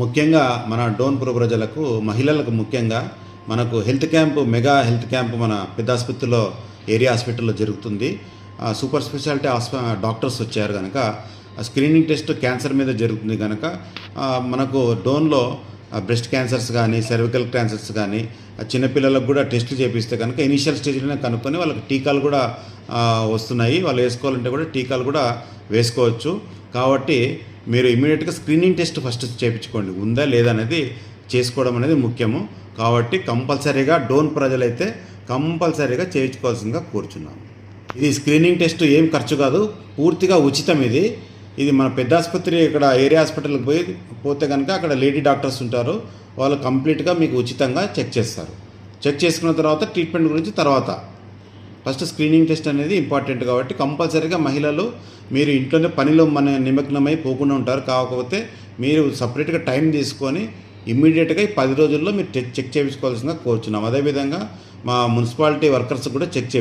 ముఖ్యంగా మన డోన్పూర్ ప్రజలకు, మహిళలకు ముఖ్యంగా మనకు health camp, mega health camp మన పెద్ద ఆసుపత్రిలో, ఏరియా హాస్పిటల్లో జరుగుతుంది. సూపర్ స్పెషాలిటీ డాక్టర్స్ వచ్చారు కనుక స్క్రీనింగ్ టెస్ట్ క్యాన్సర్ మీద జరుగుతుంది కనుక మనకు డోన్లో బ్రెస్ట్ క్యాన్సర్స్ కానీ, సర్వికల్ క్యాన్సర్స్ కానీ చిన్నపిల్లలకు కూడా టెస్టులు చేపిస్తే కనుక ఇనీషియల్ స్టేజ్లోనే కనుక్కొని వాళ్ళకి టీకాలు కూడా వస్తున్నాయి. వాళ్ళు వేసుకోవాలంటే కూడా టీకాలు కూడా వేసుకోవచ్చు. కాబట్టి మీరు ఇమీడియట్గా స్క్రీనింగ్ టెస్ట్ ఫస్ట్ చేయించుకోండి, ఉందా లేదా అనేది చేసుకోవడం అనేది ముఖ్యము. కాబట్టి కంపల్సరీగా డోన్ ప్రజలైతే కంపల్సరీగా చేయించుకోవాల్సిందిగా కోరుచున్నాను. ఇది స్క్రీనింగ్ టెస్ట్ ఏం ఖర్చు కాదు, పూర్తిగా ఉచితం. ఇది మన పెద్ద ఆసుపత్రి, ఇక్కడ ఏరియా హాస్పిటల్కి పోతే కనుక అక్కడ లేడీ డాక్టర్స్ ఉంటారు. వాళ్ళు కంప్లీట్గా మీకు ఉచితంగా చెక్ చేస్తారు. చెక్ చేసుకున్న తర్వాత ట్రీట్మెంట్ గురించి తర్వాత ఫస్ట్ స్క్రీనింగ్ టెస్ట్ అనేది ఇంపార్టెంట్. కాబట్టి కంపల్సరీగా మహిళలు మీరు ఇంట్లోనే పనిలో నిమగ్నమై పోకుండా ఉంటారు. కాకపోతే మీరు సపరేట్గా టైం తీసుకొని ఇమ్మీడియట్గా ఈ 10 రోజుల్లో మీరు చెక్ చేయించుకోవాల్సిందిగా కోరుచున్నాం. అదేవిధంగా మా మున్సిపాలిటీ వర్కర్స్ కూడా చెక్